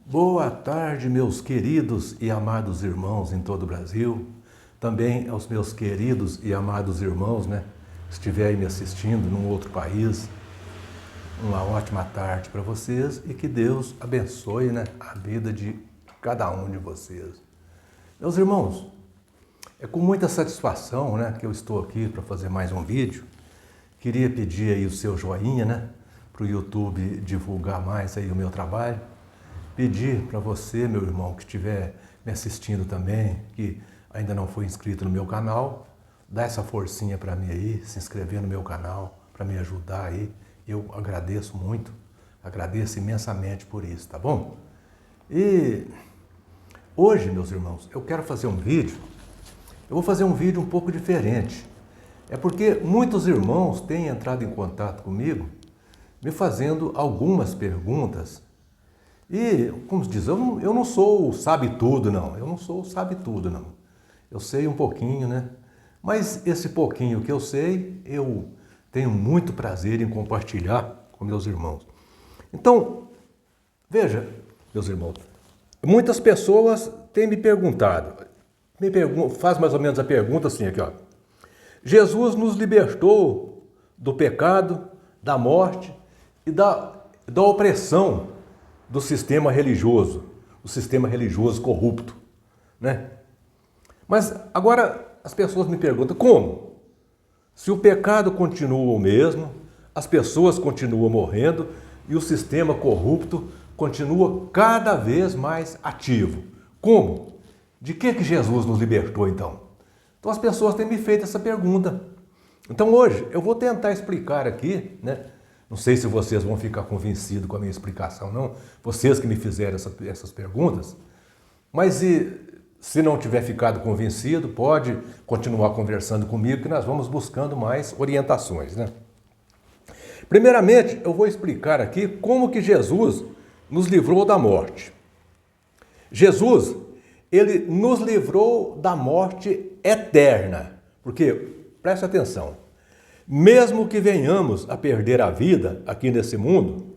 Boa tarde, meus queridos e amados irmãos em todo o Brasil. Também aos meus queridos e amados irmãos, que estiverem me assistindo num outro país. Uma ótima tarde para vocês e que Deus abençoe, a vida de cada um de vocês. Meus irmãos, é com muita satisfação, que eu estou aqui para fazer mais um vídeo. Queria pedir aí o seu joinha, para o YouTube divulgar mais aí o meu trabalho. Pedir para você, meu irmão, que estiver me assistindo também, que ainda não foi inscrito no meu canal, dá essa forcinha para mim aí, se inscrever no meu canal, para me ajudar aí. Eu agradeço muito, agradeço imensamente por isso, tá bom? E hoje, meus irmãos, eu quero fazer um vídeo, eu vou fazer um vídeo um pouco diferente. É porque muitos irmãos têm entrado em contato comigo, me fazendo algumas perguntas. E, como se diz, eu não sou o sabe-tudo, não. Eu não sou o sabe-tudo, não. Eu sei um pouquinho, Mas esse pouquinho que eu sei, eu tenho muito prazer em compartilhar com meus irmãos. Então, veja, meus irmãos, muitas pessoas têm me perguntado, faz mais ou menos a pergunta assim, aqui, ó. Jesus nos libertou do pecado, da morte e da opressão do sistema religioso, o sistema religioso corrupto, Mas agora as pessoas me perguntam, como? Se o pecado continua o mesmo, as pessoas continuam morrendo e o sistema corrupto continua cada vez mais ativo. Como? De que Jesus nos libertou então? Então as pessoas têm me feito essa pergunta. Então hoje eu vou tentar explicar aqui, Não sei se vocês vão ficar convencidos com a minha explicação, não. Vocês que me fizeram essas perguntas. Mas se não tiver ficado convencido, pode continuar conversando comigo que nós vamos buscando mais orientações, Primeiramente, eu vou explicar aqui como que Jesus nos livrou da morte. Jesus, ele nos livrou da morte eterna. Porque, preste atenção, mesmo que venhamos a perder a vida aqui nesse mundo,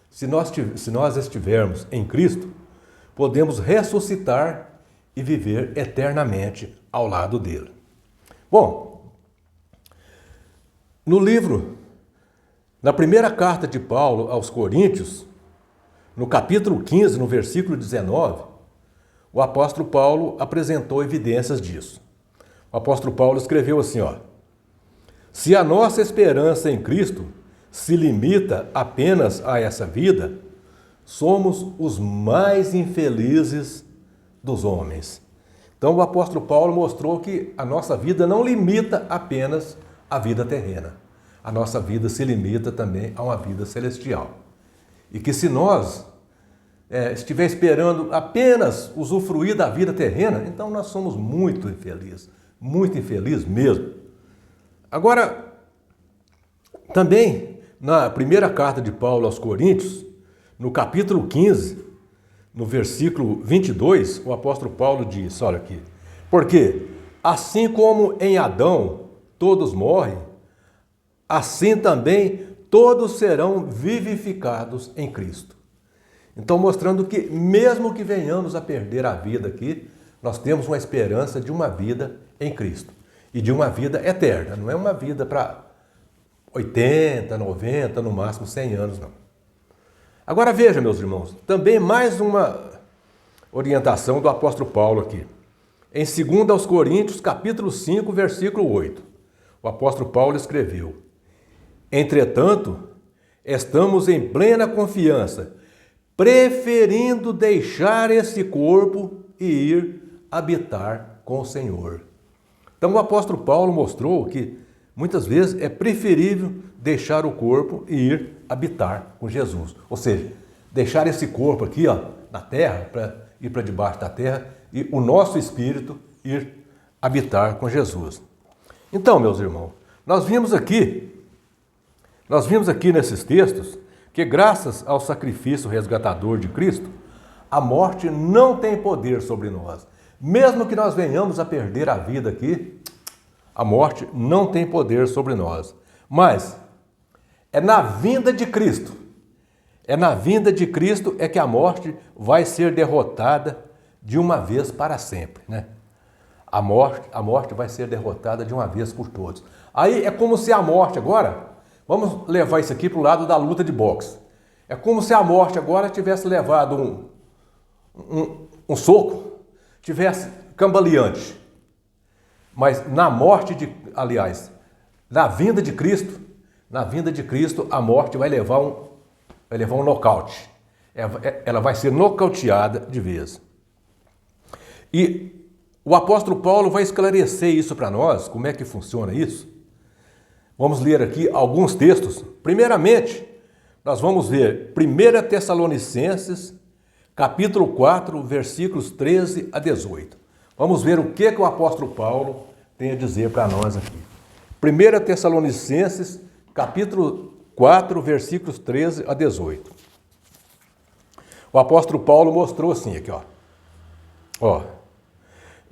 se nós estivermos em Cristo, podemos ressuscitar e viver eternamente ao lado dele. Bom, na primeira carta de Paulo aos Coríntios, no capítulo 15, no versículo 19, o apóstolo Paulo apresentou evidências disso. O apóstolo Paulo escreveu assim, se a nossa esperança em Cristo se limita apenas a essa vida, somos os mais infelizes dos homens. Então o apóstolo Paulo mostrou que a nossa vida não limita apenas à vida terrena. A nossa vida se limita também a uma vida celestial. E que se nós estiver esperando apenas usufruir da vida terrena, então nós somos muito infeliz mesmo. Agora, também, na primeira carta de Paulo aos Coríntios, no capítulo 15, no versículo 22, o apóstolo Paulo diz, olha aqui, porque assim como em Adão todos morrem, assim também todos serão vivificados em Cristo. Então, mostrando que mesmo que venhamos a perder a vida aqui, nós temos uma esperança de uma vida em Cristo. E de uma vida eterna, não é uma vida para 80, 90, no máximo 100 anos, não. Agora veja, meus irmãos, também mais uma orientação do apóstolo Paulo aqui. Em 2 aos Coríntios, capítulo 5, versículo 8, o apóstolo Paulo escreveu, entretanto, estamos em plena confiança, preferindo deixar esse corpo e ir habitar com o Senhor. Então o apóstolo Paulo mostrou que muitas vezes é preferível deixar o corpo e ir habitar com Jesus. Ou seja, deixar esse corpo aqui na terra, para ir para debaixo da terra, e o nosso espírito ir habitar com Jesus. Então, meus irmãos, nós vimos aqui nesses textos que graças ao sacrifício resgatador de Cristo, a morte não tem poder sobre nós. Mesmo que nós venhamos a perder a vida aqui, a morte não tem poder sobre nós. Mas é na vinda de Cristo, É na vinda de Cristo é que a morte vai ser derrotada de uma vez para sempre, né? A morte vai ser derrotada de uma vez por todos. Aí é como se a morte agora, vamos levar isso aqui para o lado da luta de boxe. É como se a morte agora tivesse levado um soco, tivesse cambaleante. Mas na vinda de Cristo, a morte vai levar um nocaute. Ela vai ser nocauteada de vez. E o apóstolo Paulo vai esclarecer isso para nós, como é que funciona isso. Vamos ler aqui alguns textos. Primeiramente, nós vamos ver 1 Tessalonicenses, capítulo 4, versículos 13 a 18. Vamos ver o que o apóstolo Paulo tem a dizer para nós aqui. 1 Tessalonicenses, capítulo 4, versículos 13 a 18. O apóstolo Paulo mostrou assim aqui, ó.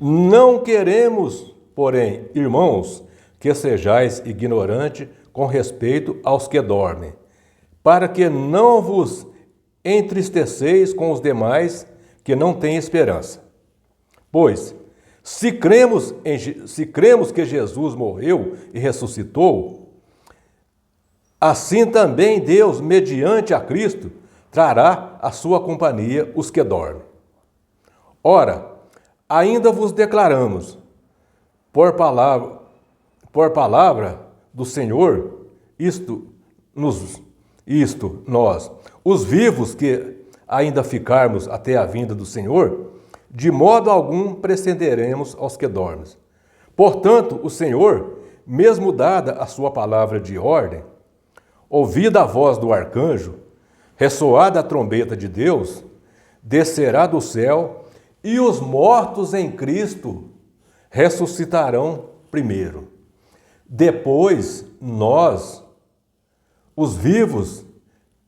Não queremos, porém, irmãos, que sejais ignorantes com respeito aos que dormem, para que não vos entristeceis com os demais que não têm esperança. Pois, se cremos que Jesus morreu e ressuscitou, assim também Deus, mediante a Cristo, trará à sua companhia os que dormem. Ora, ainda vos declaramos, por palavra do Senhor, nós, os vivos que ainda ficarmos até a vinda do Senhor, de modo algum precederemos aos que dormem. Portanto, o Senhor, mesmo dada a sua palavra de ordem, ouvida a voz do arcanjo, ressoada a trombeta de Deus, descerá do céu, e os mortos em Cristo ressuscitarão primeiro. Depois, nós, os vivos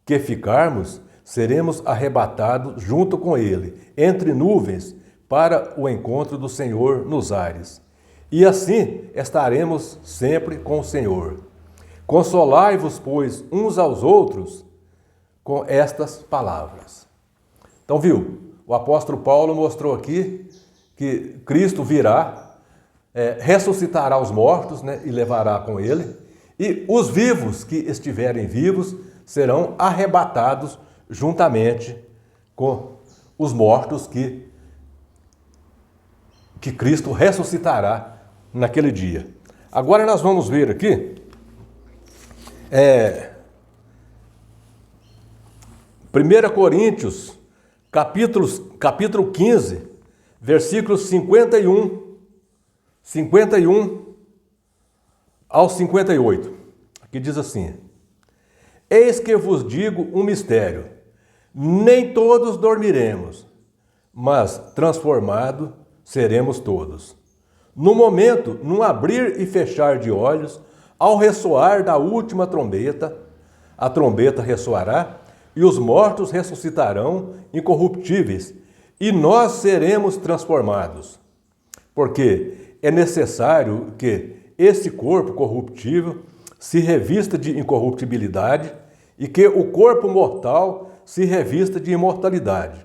que ficarmos, seremos arrebatados junto com Ele, entre nuvens, para o encontro do Senhor nos ares. E assim estaremos sempre com o Senhor. Consolai-vos, pois, uns aos outros com estas palavras. Então, viu? O apóstolo Paulo mostrou aqui que Cristo virá, ressuscitará os mortos, né, e levará com ele, e os vivos que estiverem vivos serão arrebatados juntamente com os mortos que Cristo ressuscitará naquele dia. Agora nós vamos ver aqui 1 Coríntios, capítulo 15, versículos 51 ao 58. Aqui diz assim: Eis que vos digo um mistério, nem todos dormiremos, mas transformados seremos todos. No momento, num abrir e fechar de olhos, ao ressoar da última trombeta, a trombeta ressoará, e os mortos ressuscitarão incorruptíveis, e nós seremos transformados. Porque é necessário que esse corpo corruptível se revista de incorruptibilidade e que o corpo mortal se revista de imortalidade.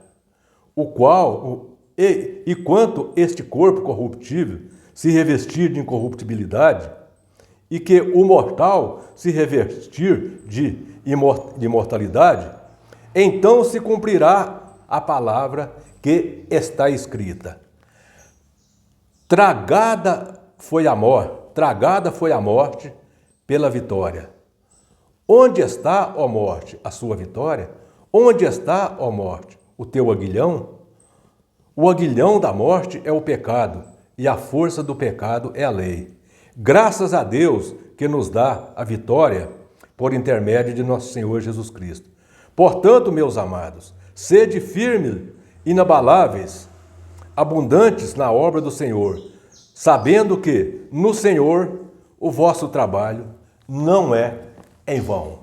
E quanto este corpo corruptível se revestir de incorruptibilidade e que o mortal se revestir de imortalidade, então se cumprirá a palavra que está escrita. Tragada foi a morte pela vitória. Onde está, ó morte, a sua vitória? Onde está, ó morte, o teu aguilhão? O aguilhão da morte é o pecado, e a força do pecado é a lei. Graças a Deus que nos dá a vitória por intermédio de nosso Senhor Jesus Cristo. Portanto, meus amados, sede firmes, inabaláveis, abundantes na obra do Senhor, sabendo que no Senhor o vosso trabalho não é em vão.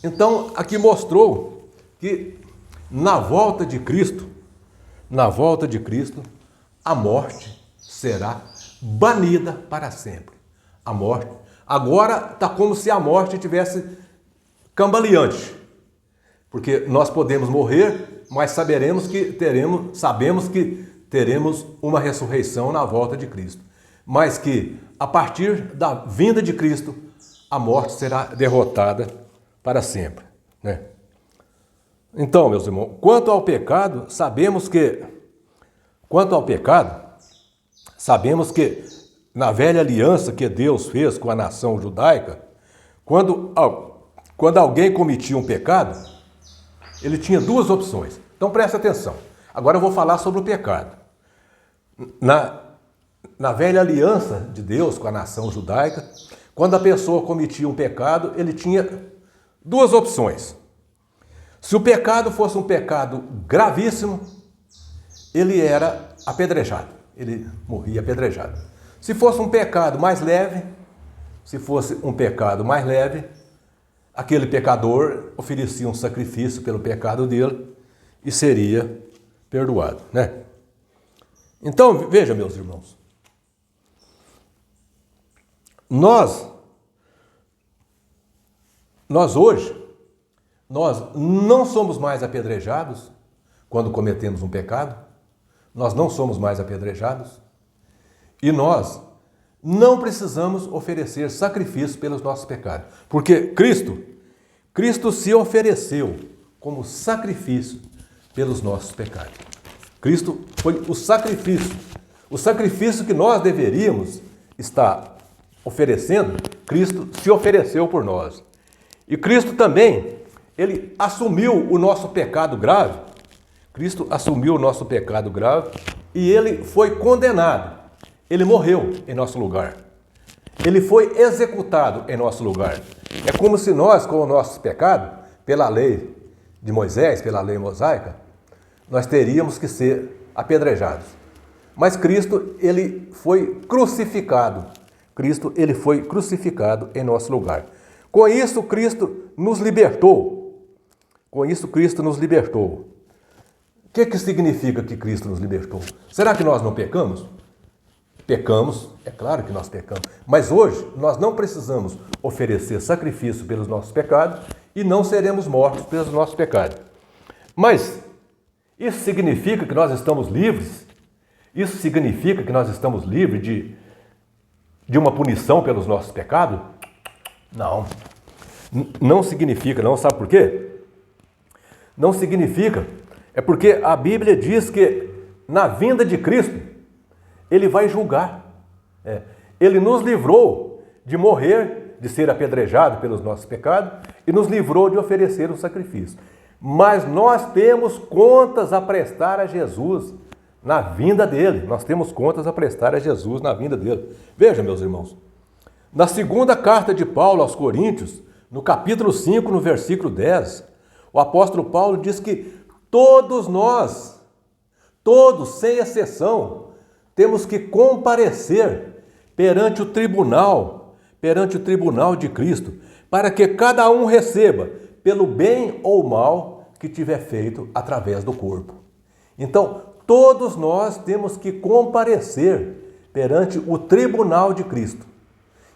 Então, aqui mostrou que na volta de Cristo, a morte será banida para sempre. A morte. Agora está como se a morte tivesse cambaleante. Porque nós podemos morrer, mas sabemos que teremos uma ressurreição na volta de Cristo. Mas que a partir da vinda de Cristo, a morte será derrotada para sempre, né? Então, meus irmãos, quanto ao pecado, sabemos que na velha aliança que Deus fez com a nação judaica, quando alguém cometia um pecado, ele tinha duas opções. Então presta atenção. Agora eu vou falar sobre o pecado. Na velha aliança de Deus com a nação judaica, quando a pessoa cometia um pecado, ele tinha duas opções. Se o pecado fosse um pecado gravíssimo, ele era apedrejado, ele morria apedrejado. Se fosse um pecado mais leve, aquele pecador oferecia um sacrifício pelo pecado dele e seria perdoado, né? Então, veja, meus irmãos, nós hoje, nós não somos mais apedrejados quando cometemos um pecado, nós não somos mais apedrejados e nós não precisamos oferecer sacrifício pelos nossos pecados, porque Cristo se ofereceu como sacrifício pelos nossos pecados. Cristo foi o sacrifício que nós deveríamos estar oferecendo, Cristo se ofereceu por nós. E Cristo também, ele assumiu o nosso pecado grave. Cristo assumiu o nosso pecado grave e ele foi condenado. Ele morreu em nosso lugar. Ele foi executado em nosso lugar. É como se nós, com o nosso pecado, pela lei de Moisés, pela lei mosaica, nós teríamos que ser apedrejados. Mas Cristo, ele foi crucificado. Cristo, ele foi crucificado em nosso lugar. Com isso, Cristo nos libertou. Com isso, Cristo nos libertou. O que significa que Cristo nos libertou? Será que nós não pecamos? Pecamos, é claro que nós pecamos. Mas hoje, nós não precisamos oferecer sacrifício pelos nossos pecados e não seremos mortos pelos nossos pecados. Mas isso significa que nós estamos livres? Isso significa que nós estamos livres de uma punição pelos nossos pecados? Não. Não significa, não. Sabe por quê? Não significa. É porque a Bíblia diz que na vinda de Cristo, ele vai julgar. Ele nos livrou de morrer, de ser apedrejado pelos nossos pecados e nos livrou de oferecer um sacrifício. Mas nós temos contas a prestar a Jesus na vinda dele. Nós temos contas a prestar a Jesus na vinda dele. Veja, meus irmãos, na segunda carta de Paulo aos Coríntios, no capítulo 5, no versículo 10, o apóstolo Paulo diz que todos nós, todos, sem exceção, temos que comparecer perante o tribunal de Cristo, para que cada um receba pelo bem ou mal que tiver feito através do corpo. Então, todos nós temos que comparecer perante o tribunal de Cristo.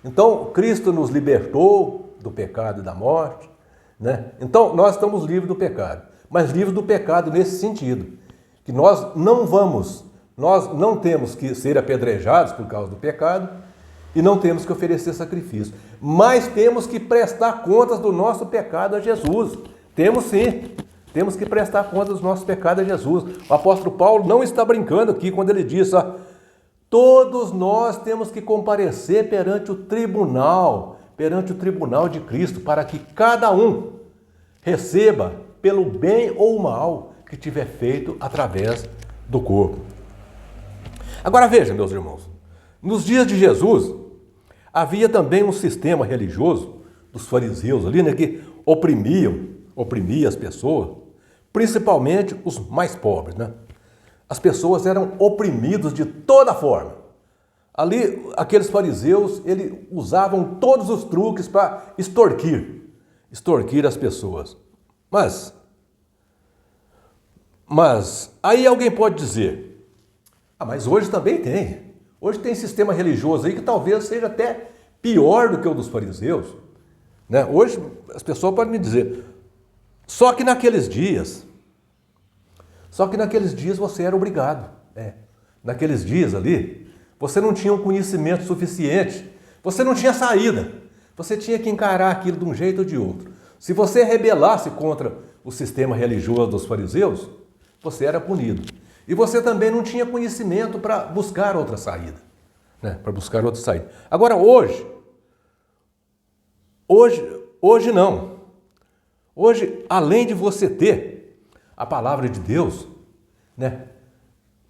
Então, Cristo nos libertou do pecado e da morte, né? Então, nós estamos livres do pecado, mas livres do pecado nesse sentido, que nós não temos que ser apedrejados por causa do pecado e não temos que oferecer sacrifício, mas temos que prestar contas do nosso pecado a Jesus. Temos sim, temos que prestar contas dos nossos pecados a Jesus. O apóstolo Paulo não está brincando aqui quando ele diz, todos nós temos que comparecer perante o tribunal de Cristo, para que cada um receba pelo bem ou mal que tiver feito através do corpo. Agora veja, meus irmãos, nos dias de Jesus, havia também um sistema religioso dos fariseus ali, né, que oprimia as pessoas, principalmente os mais pobres, né? As pessoas eram oprimidas de toda forma. Ali, aqueles fariseus, eles usavam todos os truques para extorquir as pessoas. Mas aí alguém pode dizer, mas hoje também tem. Hoje tem sistema religioso aí que talvez seja até pior do que o dos fariseus, né? Hoje as pessoas podem me dizer, Só que naqueles dias você era obrigado. Naqueles dias ali, você não tinha um conhecimento suficiente, você não tinha saída. Você tinha que encarar aquilo de um jeito ou de outro. Se você rebelasse contra o sistema religioso dos fariseus, você era punido. E você também não tinha conhecimento para buscar outra saída. Para buscar outra saída. Agora, hoje não. Hoje, além de você ter a palavra de Deus,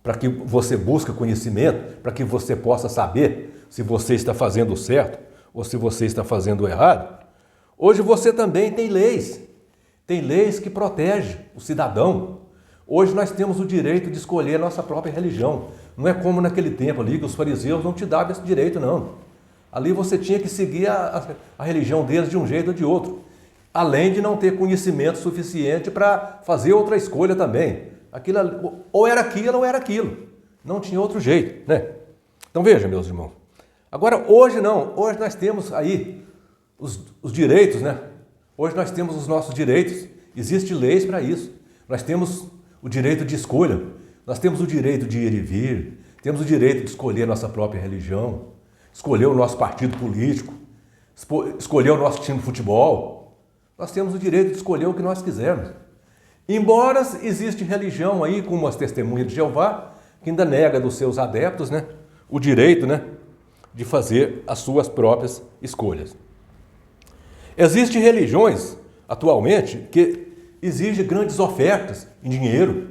para que você busque conhecimento, para que você possa saber se você está fazendo certo ou se você está fazendo errado, hoje você também tem leis. Tem leis que protegem o cidadão. Hoje nós temos o direito de escolher a nossa própria religião. Não é como naquele tempo ali que os fariseus não te davam esse direito, não. Ali você tinha que seguir a religião deles de um jeito ou de outro. Além de não ter conhecimento suficiente para fazer outra escolha também. Ou era aquilo ou era aquilo. Não tinha outro jeito, Então veja, meus irmãos. Agora, hoje não. Hoje nós temos aí os direitos, Hoje nós temos os nossos direitos. Existem leis para isso. Nós temos o direito de escolha. Nós temos o direito de ir e vir. Temos o direito de escolher a nossa própria religião. Escolher o nosso partido político. Escolher o nosso time de futebol. Nós temos o direito de escolher o que nós quisermos. Embora existe religião aí, como as Testemunhas de Jeová, que ainda nega dos seus adeptos, o direito, de fazer as suas próprias escolhas. Existem religiões, atualmente, que exigem grandes ofertas em dinheiro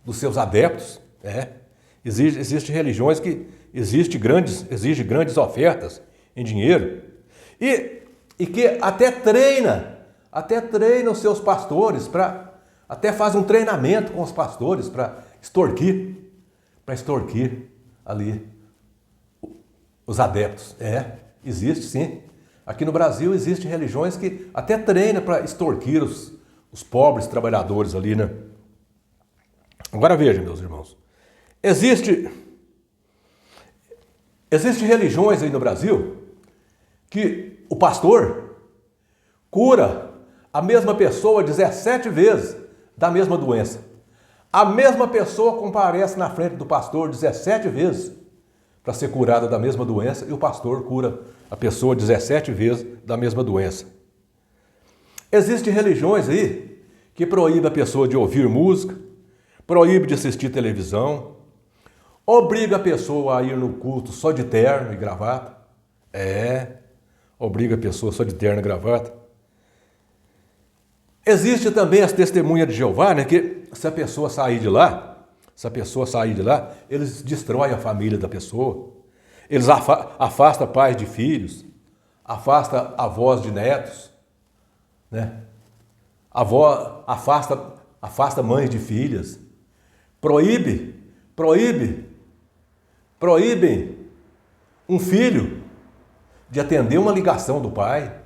dos seus adeptos. Existem religiões que exigem grandes ofertas em dinheiro e que até treina os seus pastores até faz um treinamento com os pastores para extorquir ali os adeptos. Existe sim. Aqui no Brasil existem religiões que até treinam para extorquir os pobres trabalhadores ali, Agora veja, meus irmãos. Existem religiões aí no Brasil que o pastor cura a mesma pessoa 17 vezes da mesma doença. A mesma pessoa comparece na frente do pastor 17 vezes para ser curada da mesma doença e o pastor cura a pessoa 17 vezes da mesma doença. Existem religiões aí que proíbem a pessoa de ouvir música, proíbe de assistir televisão, obriga a pessoa a ir no culto só de terno e gravata. Obriga a pessoa só de terno e gravata. Existe também as Testemunhas de Jeová, que se a pessoa sair de lá, eles destroem a família da pessoa. Eles afastam pais de filhos, afastam avós de netos, afasta mães de filhas. Proíbem um filho de atender uma ligação do pai.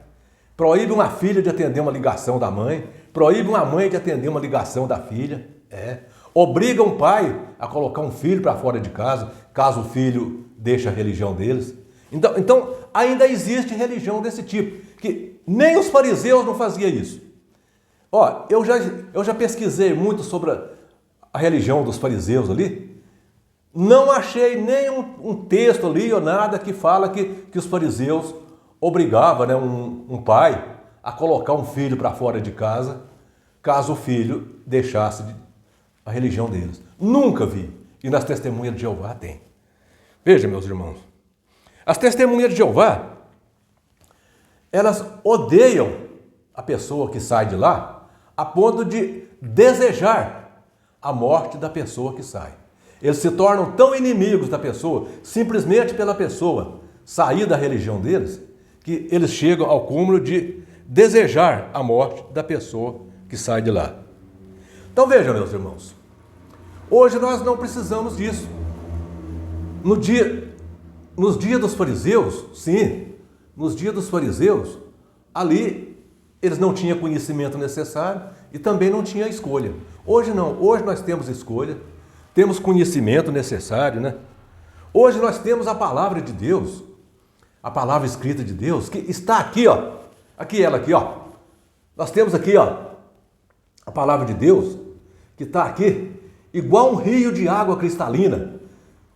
Proíbe uma filha de atender uma ligação da mãe. Proíbe uma mãe de atender uma ligação da filha. Obriga um pai a colocar um filho para fora de casa, caso o filho deixe a religião deles. Então ainda existe religião desse tipo, que nem os fariseus não faziam isso. Eu já pesquisei muito sobre a religião dos fariseus ali. Não achei nem um texto ali ou nada que fala que os fariseus obrigava um pai a colocar um filho para fora de casa, caso o filho deixasse a religião deles. Nunca vi. E nas Testemunhas de Jeová tem. Veja, meus irmãos, as Testemunhas de Jeová, elas odeiam a pessoa que sai de lá a ponto de desejar a morte da pessoa que sai. Eles se tornam tão inimigos da pessoa, simplesmente pela pessoa sair da religião deles, que eles chegam ao cúmulo de desejar a morte da pessoa que sai de lá. Então vejam, meus irmãos, hoje nós não precisamos disso. Nos dias dos fariseus, sim, nos dias dos fariseus, ali eles não tinham conhecimento necessário e também não tinham escolha. Hoje não, hoje nós temos escolha, temos conhecimento necessário, Hoje nós temos a palavra de Deus, a palavra escrita de Deus, que está aqui, aqui ela aqui, Nós temos aqui, a palavra de Deus, que está aqui, igual um rio de água cristalina,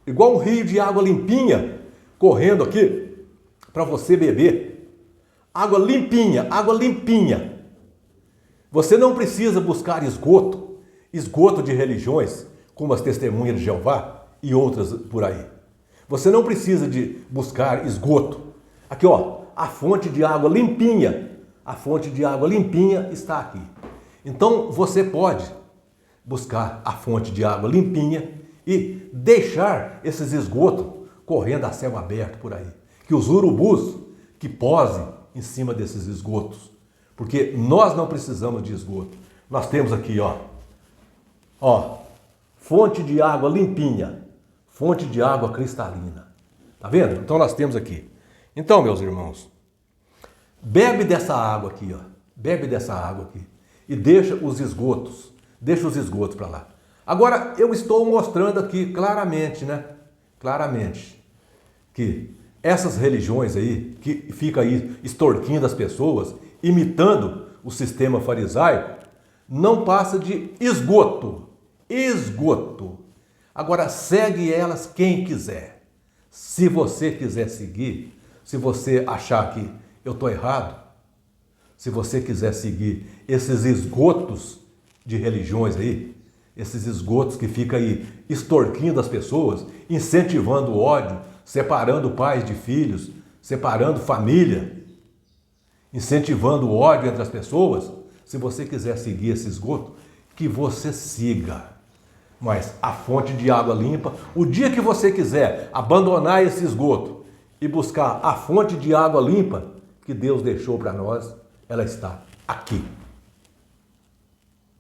igual um rio de água limpinha, correndo aqui, para você beber. Água limpinha, água limpinha. Você não precisa buscar esgoto de religiões, como as Testemunhas de Jeová e outras por aí. Você não precisa de buscar esgoto. Aqui, ó, a fonte de água limpinha. A fonte de água limpinha está aqui. Então, você pode buscar a fonte de água limpinha e deixar esses esgotos correndo a céu aberto por aí. Que os urubus que posem em cima desses esgotos. Porque nós não precisamos de esgoto. Nós temos aqui, ó, fonte de água limpinha, fonte de água cristalina. Tá vendo? Então nós temos aqui. Então, meus irmãos, bebe dessa água aqui, ó. Bebe dessa água aqui e deixa os esgotos para lá. Agora eu estou mostrando aqui claramente, né? Claramente que essas religiões aí que fica aí extorquindo as pessoas, imitando o sistema farisaico, não passa de esgoto. Esgoto. Agora segue elas quem quiser. Se você quiser seguir, se você achar que eu estou errado, se você quiser seguir esses esgotos de religiões aí, esses esgotos que ficam aí extorquindo as pessoas, incentivando o ódio, separando pais de filhos, separando família, incentivando o ódio entre as pessoas, se você quiser seguir esse esgoto, que você siga. Mas a fonte de água limpa, o dia que você quiser abandonar esse esgoto e buscar a fonte de água limpa que Deus deixou para nós, ela está aqui.